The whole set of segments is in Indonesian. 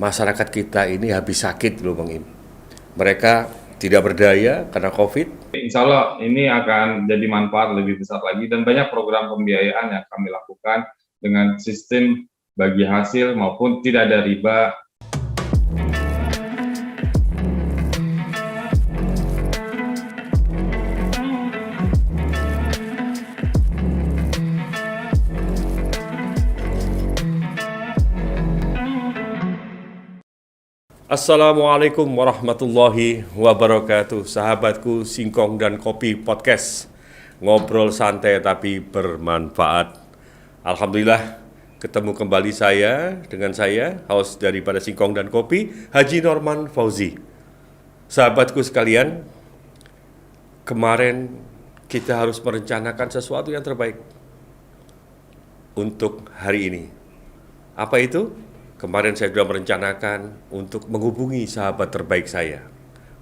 masyarakat kita ini habis sakit loh Bang Im. Mereka tidak berdaya karena COVID. Insya Allah ini akan jadi manfaat lebih besar lagi dan banyak program pembiayaan yang kami lakukan dengan sistem bagi hasil maupun tidak ada riba. Assalamualaikum warahmatullahi wabarakatuh. Sahabatku Singkong dan Kopi Podcast. Ngobrol santai tapi bermanfaat. Alhamdulillah ketemu kembali dengan saya, host daripada Singkong dan Kopi, Haji Norman Fauzi. Sahabatku sekalian, kemarin kita harus merencanakan sesuatu yang terbaik untuk hari ini. Apa itu? Kemarin saya sudah merencanakan untuk menghubungi sahabat terbaik saya.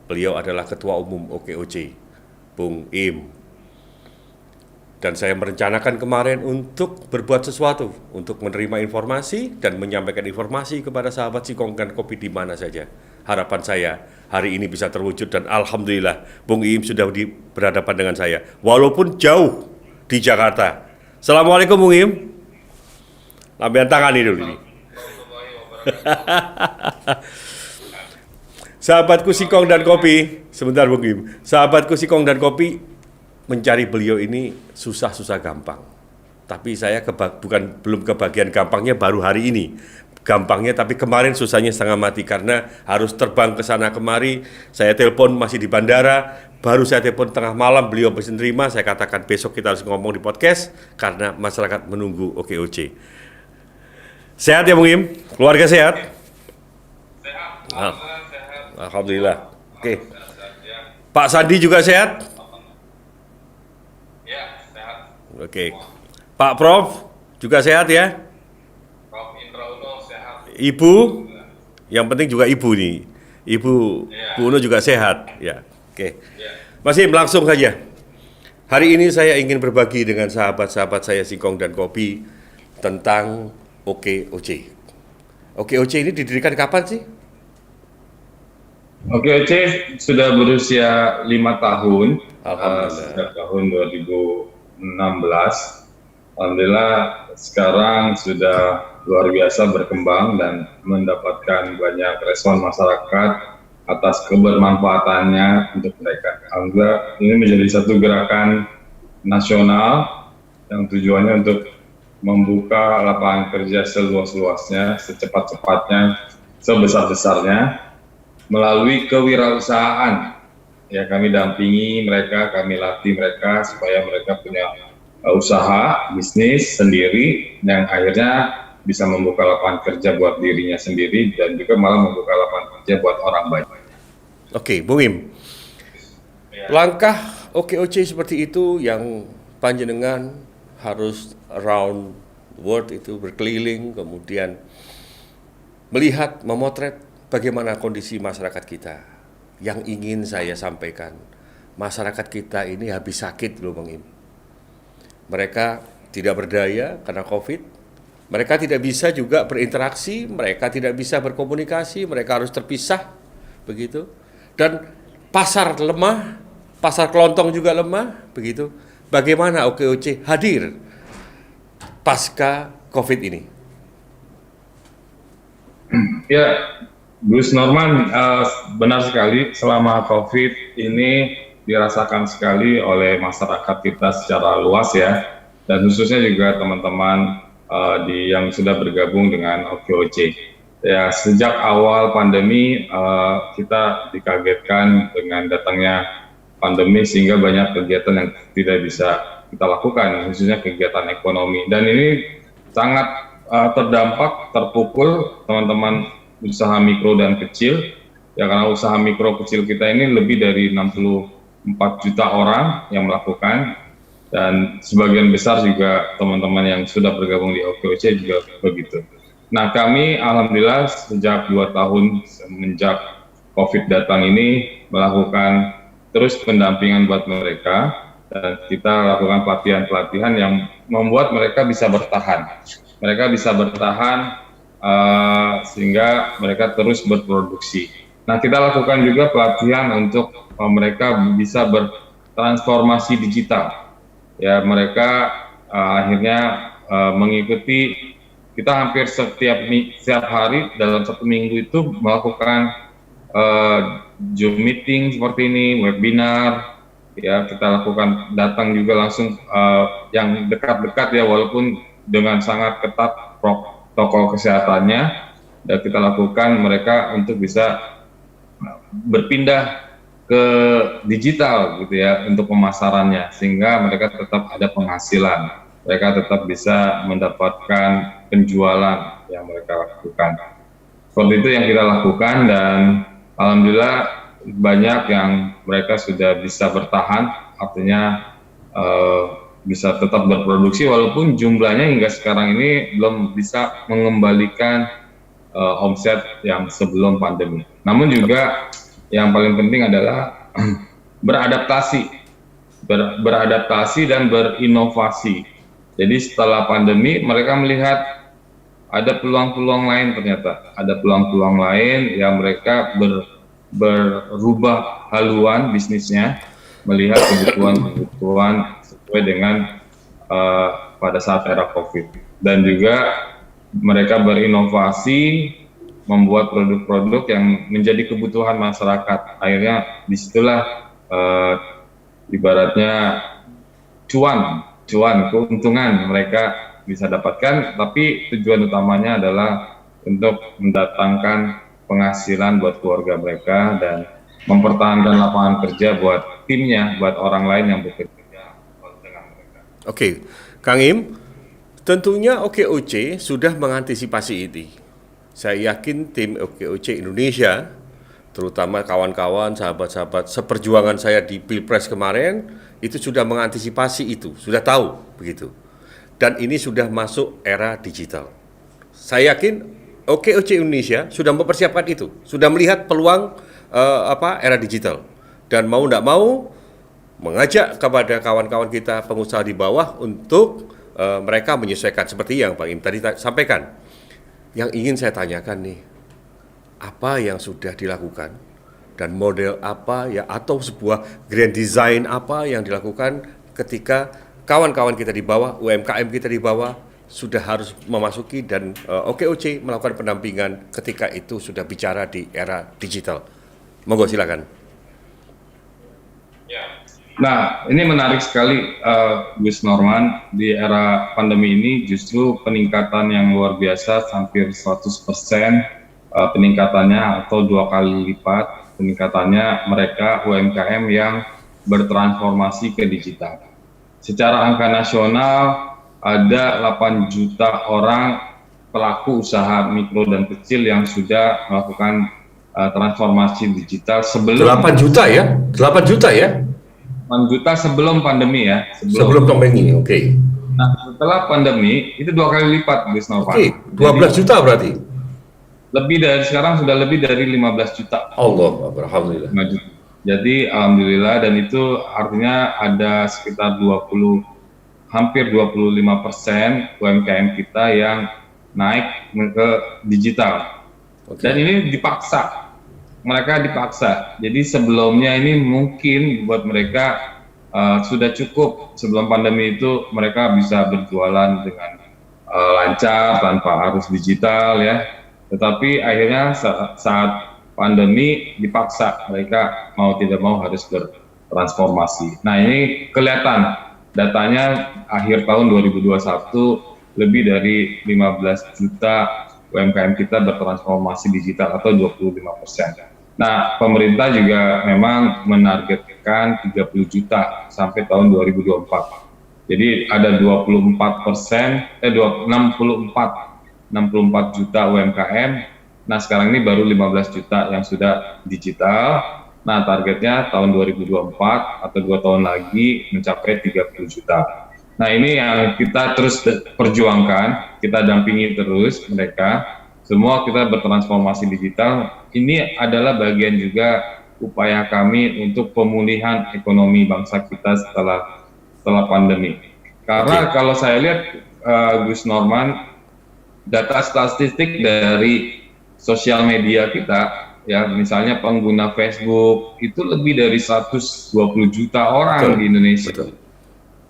Beliau adalah Ketua Umum OKOC, Bung Im. Dan saya merencanakan kemarin untuk berbuat sesuatu, untuk menerima informasi dan menyampaikan informasi kepada sahabat Singkong dan Kopi di mana saja. Harapan saya hari ini bisa terwujud dan Alhamdulillah Bung Im sudah berhadapan dengan saya. Walaupun jauh di Jakarta. Assalamualaikum Bung Im. Lambian tangan ini dulu ini. Sahabatku Singkong dan Kopi, sebentar Bung Im. Sahabatku Singkong dan Kopi, mencari beliau ini susah-susah gampang. Tapi saya belum kebagian gampangnya baru hari ini. Gampangnya tapi kemarin susahnya setengah mati karena harus terbang ke sana kemari. Saya telepon masih di bandara, baru saya telepon tengah malam beliau bisa nerima. Saya katakan besok kita harus ngomong di podcast karena masyarakat menunggu OKOC. Sehat ya Bung Im? Keluarga sehat? Sehat, sehat. Alhamdulillah. Oke. Pak Sandi juga sehat? Ya, sehat. Oke. Pak Prof juga sehat ya? Prof Indra Uno sehat. Ibu? Yang penting juga ibu nih. Ibu Bu Uno juga sehat. Ya. Oke. Mas Im, langsung saja. Hari ini saya ingin berbagi dengan sahabat-sahabat saya Singkong dan Kopi tentang OKOC. OKOC ini didirikan kapan sih? OKOC sudah berusia 5 tahun. Alhamdulillah. Sejak tahun 2016. Alhamdulillah sekarang sudah luar biasa berkembang dan mendapatkan banyak respon masyarakat atas kebermanfaatannya untuk mereka. Alhamdulillah ini menjadi satu gerakan nasional yang tujuannya untuk membuka lapangan kerja seluas-luasnya, secepat-cepatnya, sebesar-besarnya melalui kewirausahaan. Ya, kami dampingi mereka, kami latih mereka supaya mereka punya usaha, bisnis sendiri yang akhirnya bisa membuka lapangan kerja buat dirinya sendiri dan juga malah membuka lapangan kerja buat orang banyak. Oke, Bung Im. Langkah OKOC seperti itu yang panjenengan harus around world itu berkeliling, kemudian melihat, memotret bagaimana kondisi masyarakat kita. Yang ingin saya sampaikan, masyarakat kita ini habis sakit loh Bang Im. Mereka tidak berdaya karena COVID, mereka tidak bisa juga berinteraksi, mereka tidak bisa berkomunikasi, mereka harus terpisah, begitu. Dan pasar lemah, pasar kelontong juga lemah, begitu. Bagaimana OKOC hadir pasca COVID ini? Ya, Gus Norman, benar sekali selama COVID ini dirasakan sekali oleh masyarakat kita secara luas ya, dan khususnya juga teman-teman yang sudah bergabung dengan OKOC. Ya, sejak awal pandemi kita dikagetkan dengan datangnya pandemi sehingga banyak kegiatan yang tidak bisa kita lakukan, khususnya kegiatan ekonomi. Dan ini sangat terdampak, terpukul teman-teman usaha mikro dan kecil. Ya, karena usaha mikro kecil kita ini lebih dari 64 juta orang yang melakukan. Dan sebagian besar juga teman-teman yang sudah bergabung di OKOC juga begitu. Nah, kami alhamdulillah sejak 2 tahun semenjak COVID datang ini melakukan terus pendampingan buat mereka dan kita lakukan pelatihan-pelatihan yang membuat mereka bisa bertahan. Mereka bisa bertahan sehingga mereka terus berproduksi. Nah, kita lakukan juga pelatihan untuk mereka bisa bertransformasi digital. Ya, mereka akhirnya mengikuti, kita hampir setiap hari dalam 1 minggu itu melakukan Zoom meeting seperti ini, webinar, ya kita lakukan, datang juga langsung yang dekat-dekat ya, walaupun dengan sangat ketat protokol kesehatannya, dan kita lakukan mereka untuk bisa berpindah ke digital gitu ya untuk pemasarannya, sehingga mereka tetap ada penghasilan, mereka tetap bisa mendapatkan penjualan yang mereka lakukan. Seperti itu yang kita lakukan, dan alhamdulillah banyak yang mereka sudah bisa bertahan, artinya bisa tetap berproduksi walaupun jumlahnya hingga sekarang ini belum bisa mengembalikan omset yang sebelum pandemi. Namun juga yang paling penting adalah beradaptasi dan berinovasi. Jadi setelah pandemi mereka melihat ada peluang-peluang lain, ternyata ada peluang-peluang lain yang mereka berubah haluan bisnisnya, melihat kebutuhan sesuai dengan pada saat era COVID. Dan juga mereka berinovasi, membuat produk-produk yang menjadi kebutuhan masyarakat. Akhirnya disitulah ibaratnya keuntungan mereka bisa dapatkan, tapi tujuan utamanya adalah untuk mendatangkan penghasilan buat keluarga mereka dan mempertahankan lapangan kerja buat timnya, buat orang lain yang bekerja dengan mereka. Oke, Kang Im, tentunya OKOC sudah mengantisipasi ini. Saya yakin tim OKOC Indonesia, terutama kawan-kawan, sahabat-sahabat seperjuangan saya di Pilpres kemarin, itu sudah mengantisipasi itu, sudah tahu begitu. Dan ini sudah masuk era digital. Saya yakin OKOC Indonesia sudah mempersiapkan itu, sudah melihat peluang era digital. Dan mau tidak mau mengajak kepada kawan-kawan kita pengusaha di bawah untuk mereka menyesuaikan seperti yang Pak Im tadi sampaikan. Yang ingin saya tanyakan nih, apa yang sudah dilakukan dan model apa ya, atau sebuah grand design apa yang dilakukan ketika kawan-kawan kita di bawah, UMKM kita di bawah sudah harus memasuki dan OKOC melakukan pendampingan ketika itu sudah bicara di era digital. Monggo silakan. Nah, ini menarik sekali, Gus Norman. Di era pandemi ini justru peningkatan yang luar biasa, hampir 100% peningkatannya, atau 2 kali lipat peningkatannya mereka UMKM yang bertransformasi ke digital. Secara angka nasional ada 8 juta orang pelaku usaha mikro dan kecil yang sudah melakukan transformasi digital sebelum 8 juta ya? 8 juta ya? 8 juta sebelum pandemi ya. Sebelum pandemi, oke. Nah, setelah pandemi itu 2 kali lipat, Gus Novan. Oke, 12 juta berarti? Sekarang sudah lebih dari 15 juta. Allah, alhamdulillah. Jadi alhamdulillah, dan itu artinya ada sekitar hampir 25% UMKM kita yang naik ke digital. Okay. Dan ini mereka dipaksa. Jadi sebelumnya ini mungkin buat mereka sudah cukup, sebelum pandemi itu mereka bisa berjualan dengan lancar tanpa harus digital ya. Tetapi akhirnya saat pandemi dipaksa, mereka mau tidak mau harus bertransformasi. Nah, ini kelihatan datanya akhir tahun 2021 lebih dari 15 juta UMKM kita bertransformasi digital atau 25%. Nah, pemerintah juga memang menargetkan 30 juta sampai tahun 2024. Jadi ada 64 juta UMKM. Nah, sekarang ini baru 15 juta yang sudah digital. Nah, targetnya tahun 2024 atau 2 tahun lagi mencapai 30 juta. Nah, ini yang kita terus perjuangkan, kita dampingi terus mereka. Semua kita bertransformasi digital. Ini adalah bagian juga upaya kami untuk pemulihan ekonomi bangsa kita setelah pandemi. Karena kalau saya lihat, Gus Norman, data statistik dari sosial media kita, ya misalnya pengguna Facebook itu lebih dari 120 juta orang Betul, di Indonesia. betul.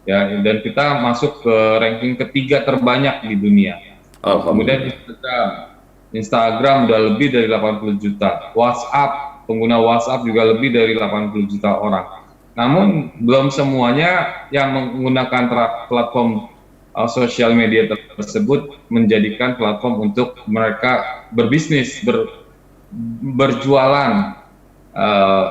Ya, dan kita masuk ke ranking ketiga terbanyak di dunia. Kemudian Alhamdulillah. Instagram udah lebih dari 80 juta. WhatsApp, pengguna WhatsApp juga lebih dari 80 juta orang. Namun belum semuanya yang menggunakan platform sosial media tersebut menjadikan platform untuk mereka berbisnis, berjualan,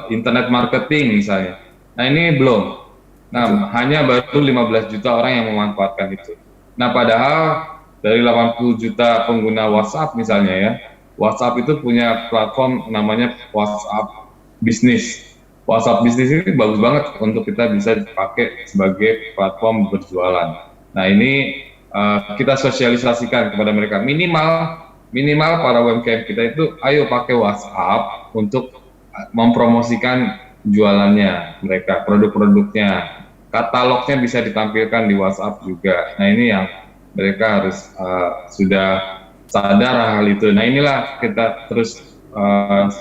internet marketing misalnya. Nah ini belum. Betul. Nah, hanya baru 15 juta orang yang memanfaatkan itu. Nah, padahal dari 80 juta pengguna WhatsApp misalnya ya, WhatsApp itu punya platform namanya WhatsApp Business. WhatsApp Business ini bagus banget untuk kita bisa dipakai sebagai platform berjualan. Nah, ini kita sosialisasikan kepada mereka. Minimal para UMKM kita itu, ayo pakai WhatsApp untuk mempromosikan jualannya mereka, produk-produknya, katalognya bisa ditampilkan di WhatsApp juga. Nah ini yang mereka harus sudah sadar hal itu. Nah inilah kita terus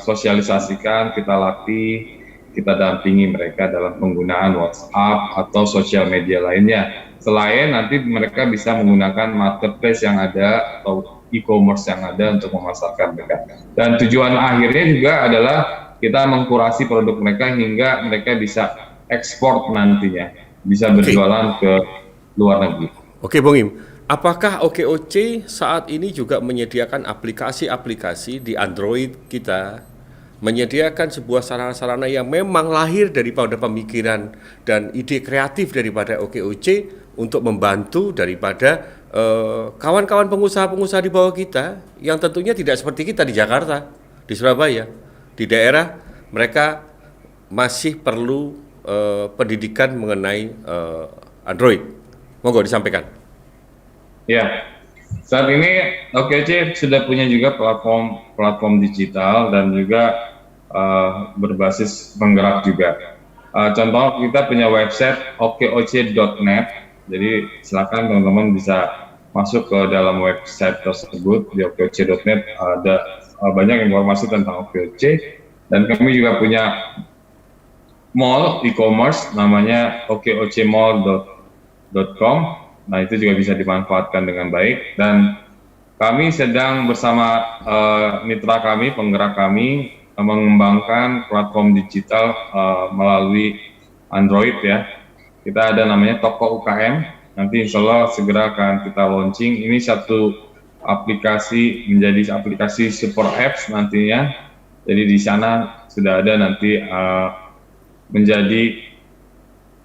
sosialisasikan, kita latih, kita dampingi mereka dalam penggunaan WhatsApp atau sosial media lainnya. Selain nanti mereka bisa menggunakan marketplace yang ada atau e-commerce yang ada untuk memasarkan mereka. Dan tujuan akhirnya juga adalah kita mengkurasi produk mereka hingga mereka bisa ekspor nantinya, bisa berjualan ke luar negeri. Oke, Bung Im. Apakah OKOC saat ini juga menyediakan aplikasi-aplikasi di Android kita, menyediakan sebuah sarana-sarana yang memang lahir daripada pemikiran dan ide kreatif daripada OKOC untuk membantu daripada kawan-kawan pengusaha-pengusaha di bawah kita yang tentunya tidak seperti kita di Jakarta, di Surabaya, di daerah mereka masih perlu pendidikan mengenai Android. Monggo disampaikan. Ya, saat ini OKC sudah punya juga platform digital dan juga berbasis penggerak juga. Contoh kita punya website okoc.net. Jadi silakan teman-teman bisa masuk ke dalam website tersebut di okoc.net. Ada banyak informasi tentang OKOC dan kami juga punya mall e-commerce namanya okocmall.com. Nah itu juga bisa dimanfaatkan dengan baik dan kami sedang bersama mitra kami, penggerak kami mengembangkan platform digital melalui Android ya. Kita ada namanya Toko UKM, nanti insya Allah segera akan kita launching. Ini satu aplikasi menjadi aplikasi super apps nantinya. Jadi di sana sudah ada nanti menjadi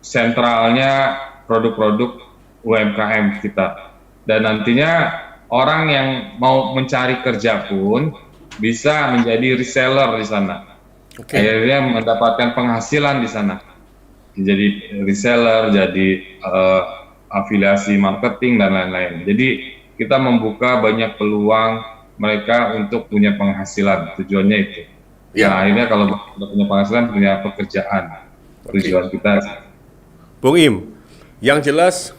sentralnya produk-produk UMKM kita. Dan nantinya orang yang mau mencari kerja pun bisa menjadi reseller di sana. Akhirnya mendapatkan penghasilan di sana. Jadi reseller, jadi afiliasi marketing dan lain-lain. Jadi kita membuka banyak peluang mereka untuk punya penghasilan. Tujuannya itu. Ya, akhirnya kalau punya penghasilan, punya pekerjaan. Tujuan kita. Bung Im, yang jelas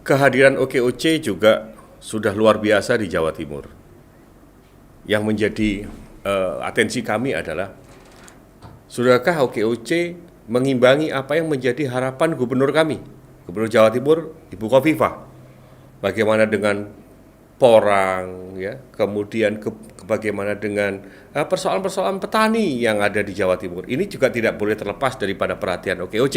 kehadiran OKOC juga sudah luar biasa di Jawa Timur. Yang menjadi atensi kami adalah, sudahkah OKOC mengimbangi apa yang menjadi harapan gubernur kami, Gubernur Jawa Timur, Ibu Khofifah? Bagaimana dengan porang, ya, kemudian bagaimana dengan persoalan-persoalan petani yang ada di Jawa Timur. Ini juga tidak boleh terlepas daripada perhatian OKOC.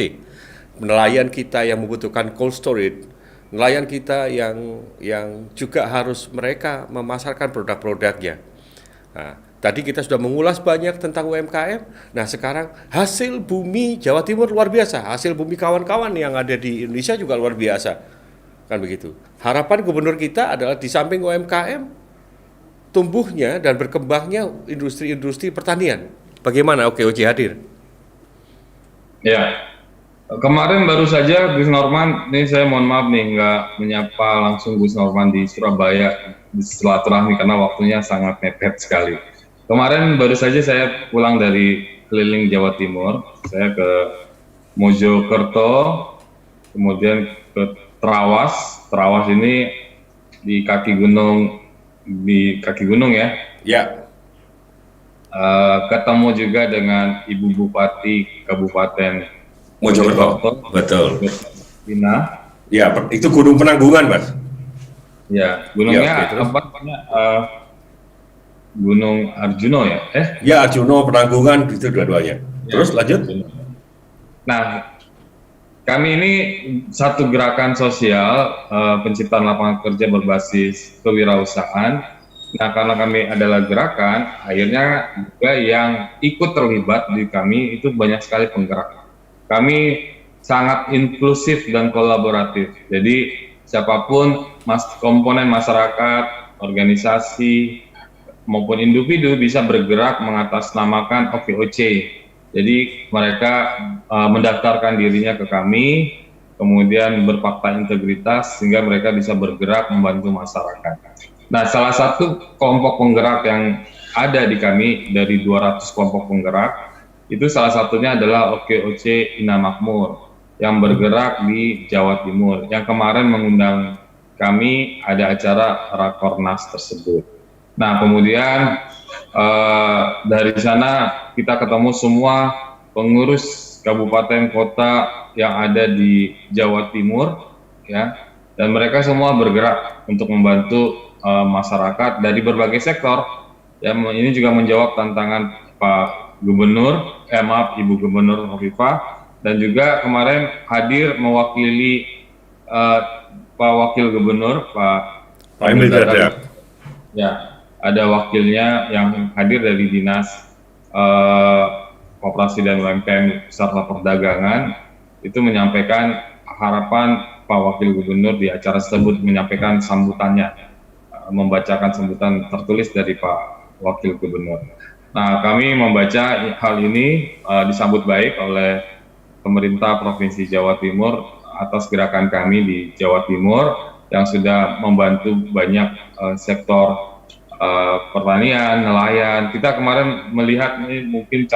Nelayan kita yang membutuhkan cold storage, nelayan kita yang juga harus mereka memasarkan produk-produknya. Nah, tadi kita sudah mengulas banyak tentang UMKM. Nah, sekarang hasil bumi Jawa Timur luar biasa, hasil bumi kawan-kawan yang ada di Indonesia juga luar biasa. Kan begitu. Harapan gubernur kita adalah di samping UMKM, tumbuhnya dan berkembangnya industri-industri pertanian. Bagaimana OKOC hadir? Ya, kemarin baru saja Gus Norman, ini saya mohon maaf nih nggak menyapa langsung Gus Norman di Surabaya di silaturahmi karena waktunya sangat mepet sekali. Kemarin baru saja saya pulang dari keliling Jawa Timur, saya ke Mojokerto, kemudian ke Trawas ini di kaki gunung di kaki gunung ya. Ya, Ketemu juga dengan Ibu Bupati Kabupaten Mojokerto. Betul. Dina. Ya, itu Gunung Penanggungan, Mas. Ya, Ya, oke, gunungnya terus. apa namanya? Gunung Arjuno ya? Ya, Arjuno, Penanggungan, itu dua-duanya. Ya, Terus lanjut. Arjuno. Nah, kami ini satu gerakan sosial penciptaan lapangan kerja berbasis kewirausahaan. Nah, karena kami adalah gerakan, akhirnya juga yang ikut terlibat di kami itu banyak sekali penggerak. Kami sangat inklusif dan kolaboratif. Jadi siapapun komponen masyarakat, organisasi maupun individu bisa bergerak mengatasnamakan OKOC. Jadi mereka mendaftarkan dirinya ke kami, kemudian berfakta integritas sehingga mereka bisa bergerak membantu masyarakat. Nah, salah satu kelompok penggerak yang ada di kami dari 200 kelompok penggerak, itu salah satunya adalah OKOC Ina Makmur yang bergerak di Jawa Timur, yang kemarin mengundang kami ada acara Rakornas tersebut. Nah, kemudian dari sana kita ketemu semua pengurus kabupaten kota yang ada di Jawa Timur, ya, dan mereka semua bergerak untuk membantu masyarakat dari berbagai sektor. Ya, ini juga menjawab tantangan Pak Gubernur, Ibu Gubernur Hovifah, dan juga kemarin hadir mewakili Pak Wakil Gubernur Pak Emil Dardak. Ya, ada wakilnya yang hadir dari Dinas Koperasi dan UMKM serta Perdagangan, itu menyampaikan harapan Pak Wakil Gubernur di acara tersebut, menyampaikan sambutannya, membacakan sambutan tertulis dari Pak Wakil Gubernur. Nah, kami membaca hal ini disambut baik oleh pemerintah Provinsi Jawa Timur atas gerakan kami di Jawa Timur yang sudah membantu banyak sektor pertanian, nelayan. Kita kemarin melihat ini mungkin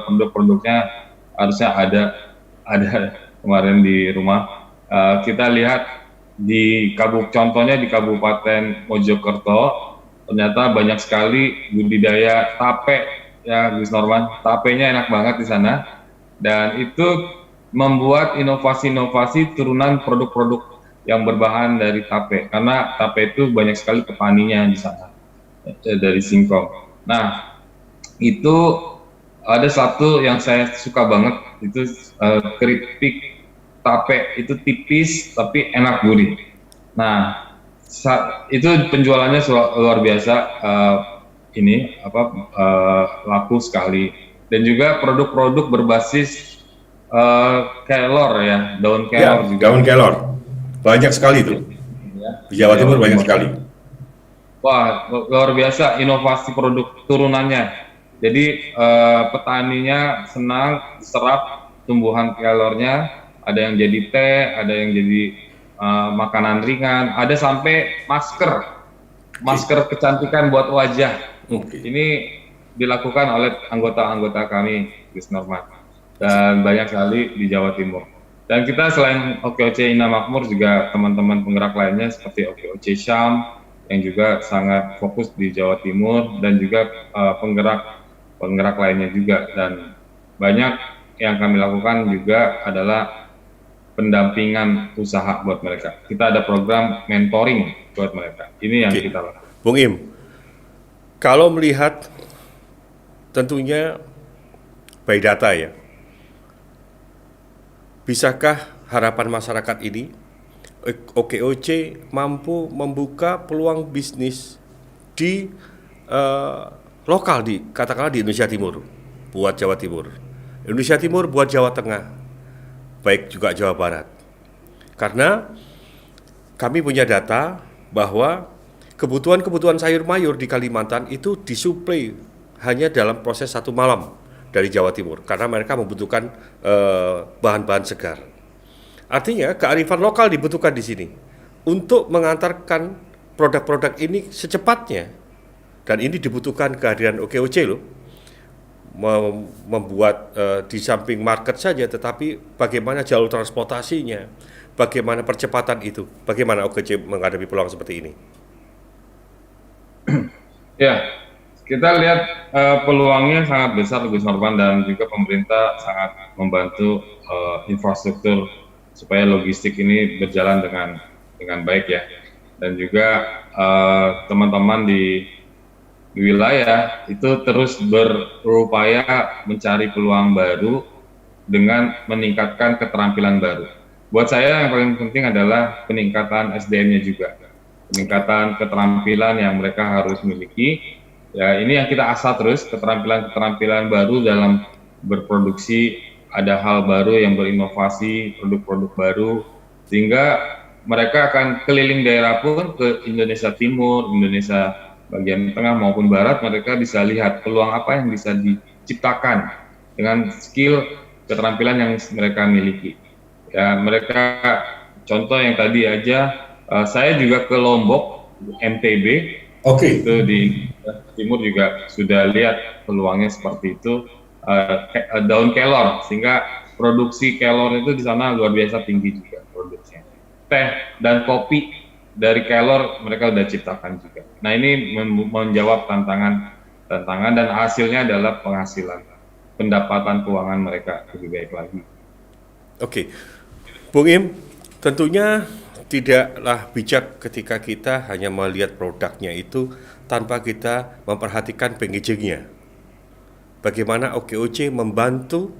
produk-produknya harusnya ada kemarin di rumah. Kita lihat contohnya di Kabupaten Mojokerto, ternyata banyak sekali budidaya tape, ya Gus Norman. Tapenya enak banget di sana, dan itu membuat inovasi-inovasi turunan produk-produk yang berbahan dari tape, karena tape itu banyak sekali petaninya di sana, dari singkong. Nah, itu ada satu yang saya suka banget, itu keripik tape, itu tipis tapi enak gurih. Nah, itu penjualannya luar biasa, laku sekali. Dan juga produk-produk berbasis kelor ya, daun kelor Ya, juga. daun kelor. Banyak sekali itu. Di Jawa Timur banyak sekali. Wah, luar biasa inovasi produk turunannya. Jadi petaninya senang serap tumbuhan kelornya, ada yang jadi teh, ada yang jadi makanan ringan, ada sampai masker kecantikan buat wajah. Ini dilakukan oleh anggota-anggota kami, Gus Norman, dan banyak sekali di Jawa Timur. Dan kita selain OKOC Ina Makmur juga teman-teman penggerak lainnya seperti OKOC Syam yang juga sangat fokus di Jawa Timur, dan juga penggerak lainnya juga. Dan banyak yang kami lakukan juga adalah pendampingan usaha buat mereka. Kita ada program mentoring buat mereka. Ini yang kita lakukan. Bung Im, kalau melihat tentunya by data ya, bisakah harapan masyarakat ini OKOC mampu membuka peluang bisnis di lokal, katakanlah di Indonesia Timur buat Jawa Timur, Indonesia Timur buat Jawa Tengah, baik juga Jawa Barat? Karena kami punya data bahwa kebutuhan sayur mayur di Kalimantan itu disuplai hanya dalam proses 1 malam dari Jawa Timur, karena mereka membutuhkan bahan-bahan segar. Artinya kearifan lokal dibutuhkan di sini untuk mengantarkan produk-produk ini secepatnya, dan ini dibutuhkan kehadiran OKOC loh, membuat di samping market saja, tetapi bagaimana jalur transportasinya, bagaimana percepatan itu, bagaimana OKOC menghadapi peluang seperti ini? Ya, kita lihat peluangnya sangat besar Gus Norman, dan juga pemerintah sangat membantu infrastruktur supaya logistik ini berjalan dengan baik ya. Dan juga teman-teman di wilayah itu terus berupaya mencari peluang baru dengan meningkatkan keterampilan baru. Buat saya yang paling penting adalah peningkatan SDM-nya juga, Oke. peningkatan keterampilan yang mereka harus miliki. Ya, ini yang kita asah terus, keterampilan-keterampilan baru dalam berproduksi, ada hal baru yang berinovasi, produk-produk baru, sehingga mereka akan keliling daerah pun ke Indonesia Timur, Indonesia bagian tengah maupun barat, mereka bisa lihat peluang apa yang bisa diciptakan dengan skill keterampilan yang mereka miliki. Ya, mereka contoh yang tadi aja, saya juga ke Lombok, NTB, Oke. itu di timur juga sudah lihat peluangnya seperti itu, daun kelor, sehingga produksi kelor itu di sana luar biasa tinggi juga produksinya. Teh dan kopi dari kelor mereka sudah ciptakan juga. Nah, ini menjawab tantangan dan hasilnya adalah penghasilan, pendapatan keuangan mereka lebih baik lagi. Oke, Bung Im, tentunya tidaklah bijak ketika kita hanya melihat produknya itu tanpa kita memperhatikan packagingnya. Bagaimana OKOC membantu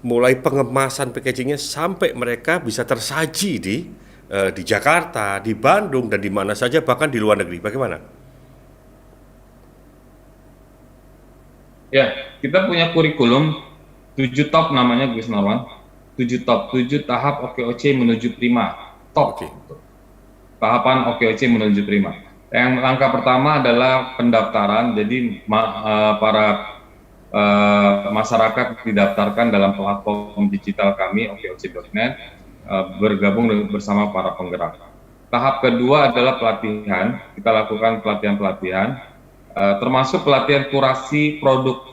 mulai pengemasan packagingnya sampai mereka bisa tersaji di Jakarta, di Bandung, dan di mana saja, bahkan di luar negeri. Bagaimana? Ya, kita punya kurikulum 7 top namanya Gus Norman. 7 top, 7 tahap OKOC menuju prima. Oke, Top. Tahapan OKOC menuju prima. Yang langkah pertama adalah pendaftaran. Jadi para masyarakat didaftarkan dalam platform digital kami okoc.net, bergabung bersama para penggerak. Tahap kedua adalah pelatihan. Kita lakukan pelatihan-pelatihan, termasuk pelatihan kurasi produk,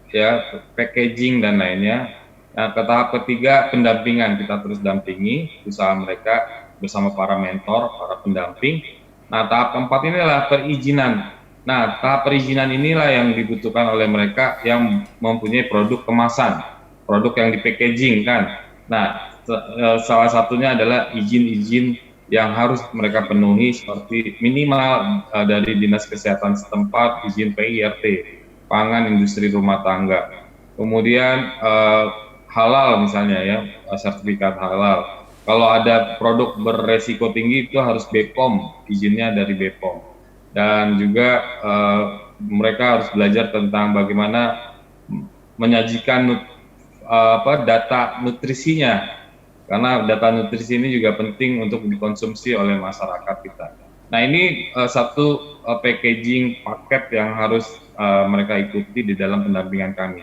ya, packaging dan lainnya. Nah, ke tahap ketiga pendampingan, kita terus dampingi usaha mereka bersama para mentor, para pendamping. Nah, tahap keempat ini adalah perizinan. Nah, tahap perizinan inilah yang dibutuhkan oleh mereka yang mempunyai produk kemasan, produk yang di packaging kan. Nah, salah satunya adalah izin-izin yang harus mereka penuhi, seperti minimal dari Dinas Kesehatan setempat, izin PIRT, pangan industri rumah tangga. Kemudian halal misalnya ya, sertifikat halal. Kalau ada produk beresiko tinggi itu harus BPOM, izinnya dari BPOM. Dan juga mereka harus belajar tentang bagaimana menyajikan data nutrisinya, karena data nutrisi ini juga penting untuk dikonsumsi oleh masyarakat kita. Nah, ini satu packaging paket yang harus mereka ikuti di dalam pendampingan kami.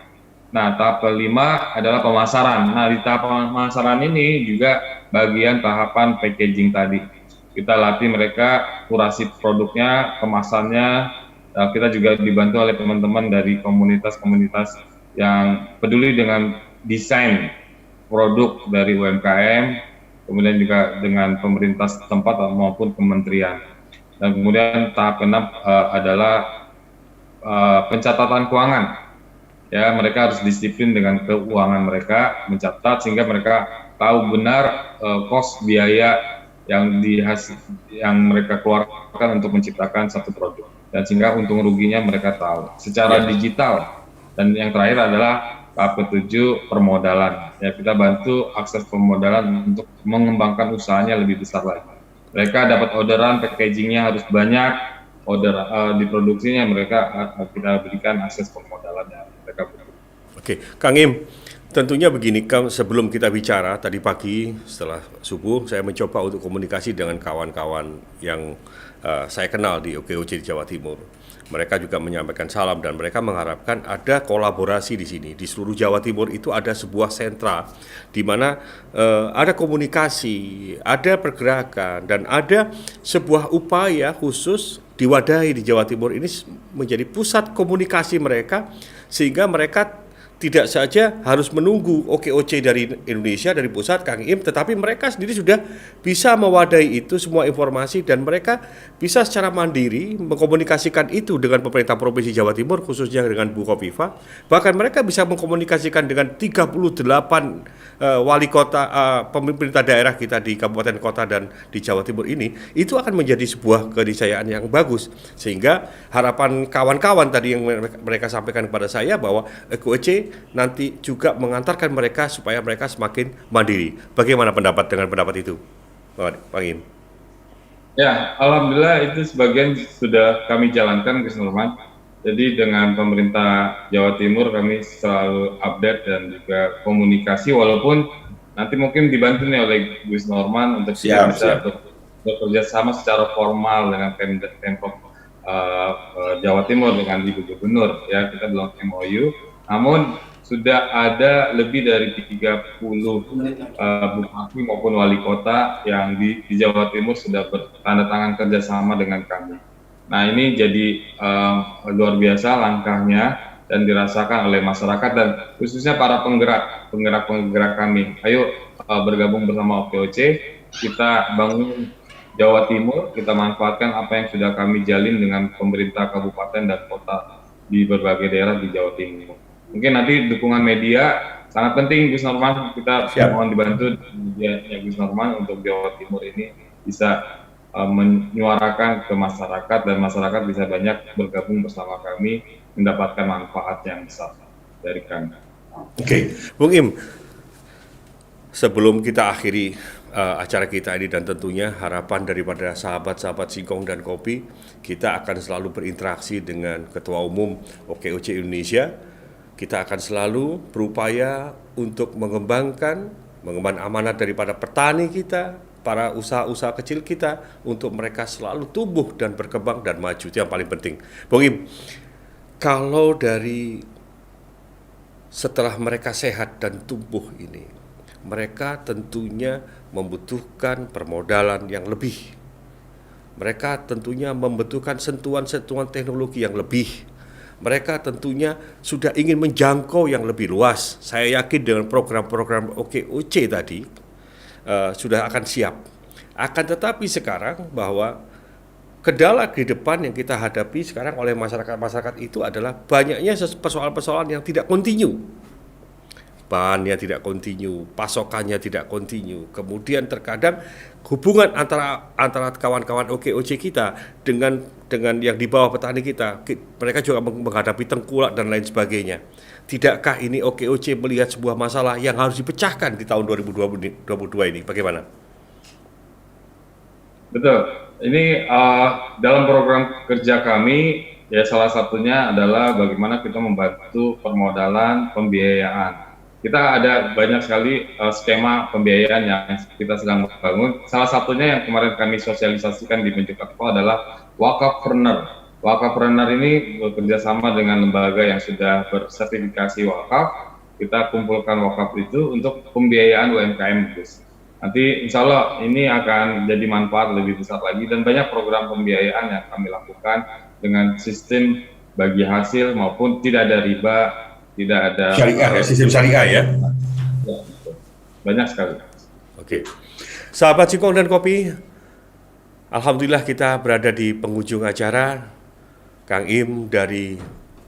Nah, tahap kelima adalah pemasaran. Nah, di tahap pemasaran ini juga bagian tahapan packaging tadi. Kita latih mereka kurasi produknya, kemasannya. Kita juga dibantu oleh teman-teman dari komunitas-komunitas yang peduli dengan desain produk dari UMKM, kemudian juga dengan pemerintah setempat maupun kementerian. Dan kemudian tahap keenam adalah pencatatan keuangan. Ya, mereka harus disiplin dengan keuangan mereka, mencatat sehingga mereka tahu benar kos biaya yang mereka keluarkan untuk menciptakan satu produk, dan sehingga untung ruginya mereka tahu secara digital. Dan yang terakhir adalah tahap ketujuh, permodalan. Ya, kita bantu akses permodalan untuk mengembangkan usahanya lebih besar lagi. Mereka dapat orderan, packagingnya harus banyak, order diproduksinya, mereka kita berikan akses permodalan yang mereka butuh. oke, Kang Im, tentunya begini, sebelum kita bicara tadi pagi setelah subuh, saya mencoba untuk komunikasi dengan kawan-kawan yang saya kenal di OKOC di Jawa Timur. Mereka juga menyampaikan salam dan mereka mengharapkan ada kolaborasi di sini. Di seluruh Jawa Timur itu ada sebuah sentra di mana ada komunikasi, ada pergerakan, dan ada sebuah upaya khusus diwadahi di Jawa Timur ini menjadi pusat komunikasi mereka, sehingga mereka tidak saja harus menunggu OKOC dari Indonesia, dari pusat, Kang Im, tetapi mereka sendiri sudah bisa mewadahi itu semua informasi dan mereka bisa secara mandiri mengkomunikasikan itu dengan pemerintah Provinsi Jawa Timur, khususnya dengan Bu Kofifa. Bahkan mereka bisa mengkomunikasikan dengan 38 wali kota, pemerintah daerah kita di kabupaten kota dan di Jawa Timur ini, itu akan menjadi sebuah keniscayaan yang bagus. Sehingga harapan kawan-kawan tadi yang mereka sampaikan kepada saya bahwa OKOC nanti juga mengantarkan mereka supaya mereka semakin mandiri. Bagaimana pendapat dengan pendapat itu, Pak Im? Ya, alhamdulillah itu sebagian sudah kami jalankan, Gus Nurman. Jadi dengan pemerintah Jawa Timur kami selalu update dan juga komunikasi, walaupun nanti mungkin dibantu nih oleh Gus Norman untuk kita bisa bekerja sama secara formal dengan Pemprov Jawa Timur dengan Ibu Gubernur. Ya, kita belum MOU, namun sudah ada lebih dari 30 bupati maupun wali kota yang di Jawa Timur sudah bertanda tangan kerjasama dengan kami. Nah, ini jadi luar biasa langkahnya dan dirasakan oleh masyarakat dan khususnya para penggerak kami. Ayo bergabung bersama OKOC, kita bangun Jawa Timur, kita manfaatkan apa yang sudah kami jalin dengan pemerintah kabupaten dan kota di berbagai daerah di Jawa Timur. Mungkin nanti dukungan media sangat penting, Gus Norman. Kita mohon dibantu medianya Gus Norman untuk Jawa Timur ini bisa menyuarakan ke masyarakat dan masyarakat bisa banyak bergabung bersama kami mendapatkan manfaat yang besar dari kami. Oke, Bung Im, sebelum kita akhiri acara kita ini dan tentunya harapan daripada sahabat-sahabat Singkong dan Kopi, kita akan selalu berinteraksi dengan Ketua Umum OKOC Indonesia. Kita akan selalu berupaya untuk mengembangkan amanat daripada petani kita, para usaha-usaha kecil kita, untuk mereka selalu tumbuh dan berkembang dan maju. Itu yang paling penting. Bung Im, kalau dari setelah mereka sehat dan tumbuh ini, mereka tentunya membutuhkan permodalan yang lebih. Mereka tentunya membutuhkan sentuhan-sentuhan teknologi yang lebih. Mereka tentunya sudah ingin menjangkau yang lebih luas. Saya yakin dengan program-program OKOC tadi sudah akan siap. Akan tetapi sekarang bahwa kendala di depan yang kita hadapi sekarang oleh masyarakat itu adalah banyaknya persoalan-persoalan yang tidak kontinu. Bahannya tidak kontinu, pasokannya tidak kontinu. Kemudian terkadang hubungan antara kawan-kawan OKOC kita dengan yang di bawah petani kita, mereka juga menghadapi tengkulak dan lain sebagainya. Tidakkah ini OKOC melihat sebuah masalah yang harus dipecahkan di tahun 2022 ini? Bagaimana? Betul. Ini dalam program kerja kami, ya salah satunya adalah bagaimana kita membantu permodalan pembiayaan. Kita ada banyak sekali skema pembiayaan yang kita sedang bangun. Salah satunya yang kemarin kami sosialisasikan di Mojokerto adalah Wakafpreneur. Wakafpreneur ini bekerja sama dengan lembaga yang sudah bersertifikasi wakaf. Kita kumpulkan wakaf itu untuk pembiayaan UMKM. Nanti insya Allah ini akan jadi manfaat lebih besar lagi dan banyak program pembiayaan yang kami lakukan dengan sistem bagi hasil maupun tidak ada riba, tidak ada syariah ya, sistem syariah ya. Banyak sekali. Oke. Sahabat Singkong dan Kopi, alhamdulillah kita berada di penghujung acara. Kang Im dari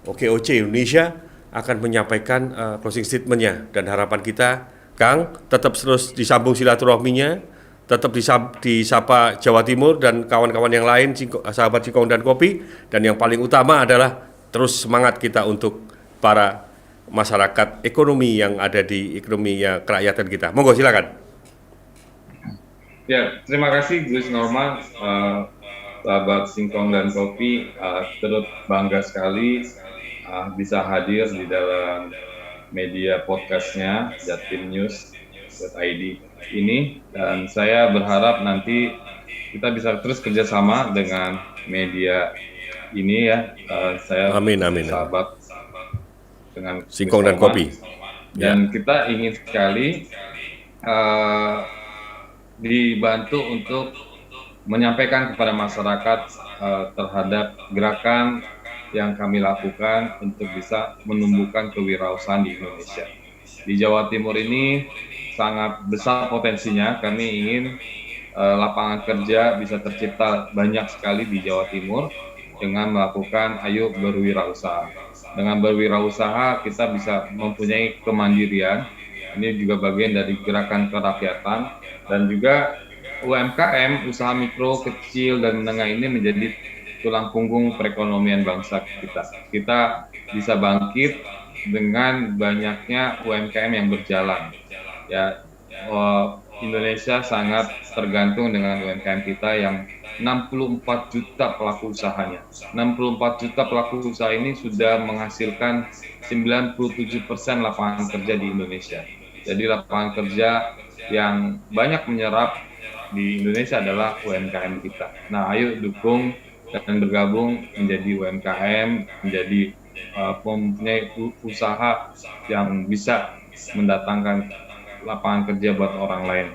OKOC Indonesia akan menyampaikan closing statement-nya dan harapan kita, Kang, tetap terus disambung silaturahminya, tetap disapa Jawa Timur dan kawan-kawan yang lain, sahabat Singkong dan Kopi, dan yang paling utama adalah terus semangat kita untuk para masyarakat ekonomi yang ada di ekonomi kerakyatan kita. Monggo silakan. Ya, terima kasih Gus Norman, sahabat Singkong dan Kopi, turut bangga sekali bisa hadir di dalam media podcastnya jatimnews.id ini, dan saya berharap nanti kita bisa terus kerjasama dengan media ini ya. Saya amin. Sahabat dengan Singkong dan Kopi. Dan kita ingin sekali dibantu untuk menyampaikan kepada masyarakat terhadap gerakan yang kami lakukan untuk bisa menumbuhkan kewirausahaan di Indonesia. Di Jawa Timur ini sangat besar potensinya. Kami ingin lapangan kerja bisa tercipta banyak sekali di Jawa Timur dengan melakukan ayo berwirausaha. Dengan berwirausaha kita bisa mempunyai kemandirian. Ini juga bagian dari gerakan kerakyatan, dan juga UMKM, usaha mikro, kecil, dan menengah ini menjadi tulang punggung perekonomian bangsa kita. Kita bisa bangkit dengan banyaknya UMKM yang berjalan. Ya, Indonesia sangat tergantung dengan UMKM kita yang 64 juta pelaku usahanya. 64 juta pelaku usaha ini sudah menghasilkan 97% lapangan kerja di Indonesia. Jadi lapangan kerja yang banyak menyerap di Indonesia adalah UMKM kita. Nah, ayo dukung dan bergabung menjadi UMKM, menjadi mempunyai usaha yang bisa mendatangkan lapangan kerja buat orang lain.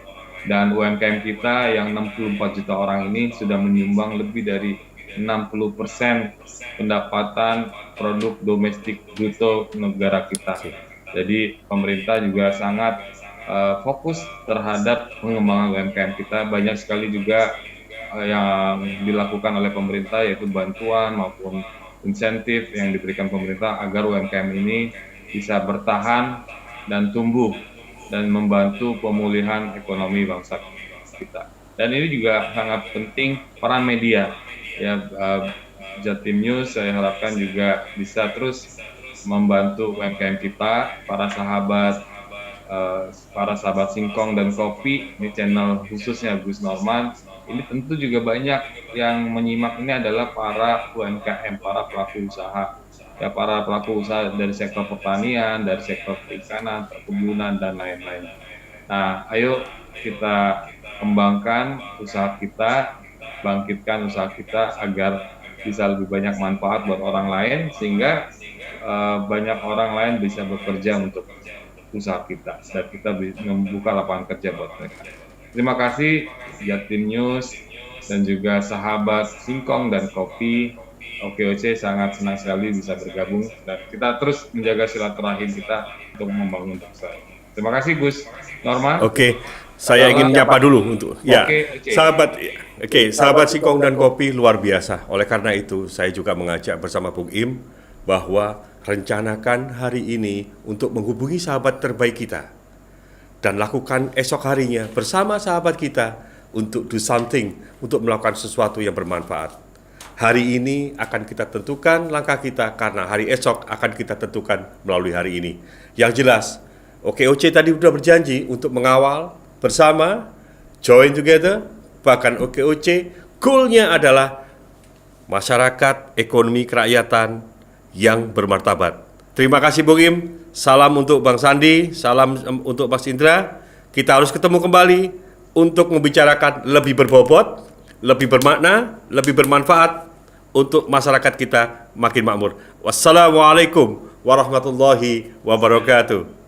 Dan UMKM kita yang 64 juta orang ini sudah menyumbang lebih dari 60% pendapatan produk domestik bruto negara kita. Jadi pemerintah juga sangat fokus terhadap pengembangan UMKM kita. Banyak sekali juga yang dilakukan oleh pemerintah, yaitu bantuan maupun insentif yang diberikan pemerintah agar UMKM ini bisa bertahan dan tumbuh dan membantu pemulihan ekonomi bangsa kita. Dan ini juga sangat penting peran media. Ya, Jatim News saya harapkan juga bisa terus membantu UMKM kita, para sahabat Singkong dan Kopi, ini channel khususnya Gus Norman. Ini tentu juga banyak yang menyimak, ini adalah para UMKM, para pelaku usaha. Ya, para pelaku usaha dari sektor pertanian, dari sektor perikanan, perkebunan, dan lain-lain. Nah, ayo kita kembangkan usaha kita, bangkitkan usaha kita agar bisa lebih banyak manfaat buat orang lain, sehingga banyak orang lain bisa bekerja untuk usaha kita, dan kita membuka lapangan kerja buat mereka. Terima kasih Jatim News dan juga sahabat Singkong dan Kopi. OKOC sangat senang sekali bisa bergabung, dan kita terus menjaga silaturahim kita untuk membangun bangsa. Terima kasih Gus Norman. Oke, saya ingin nyapa dulu untuk sahabat Singkong dan Kopi luar biasa. Oleh karena itu saya juga mengajak bersama Bung Im bahwa rencanakan hari ini untuk menghubungi sahabat terbaik kita dan lakukan esok harinya bersama sahabat kita untuk do something, untuk melakukan sesuatu yang bermanfaat. Hari ini akan kita tentukan langkah kita, karena hari esok akan kita tentukan melalui hari ini. Yang jelas, OKOC tadi sudah berjanji untuk mengawal bersama, join together, bahkan OKOC goal-nya adalah masyarakat ekonomi kerakyatan yang bermartabat. Terima kasih Bung Im, salam untuk Bang Sandi, salam untuk Mas Indra. Kita harus ketemu kembali untuk membicarakan lebih berbobot, lebih bermakna, lebih bermanfaat untuk masyarakat kita makin makmur. Wassalamualaikum warahmatullahi wabarakatuh.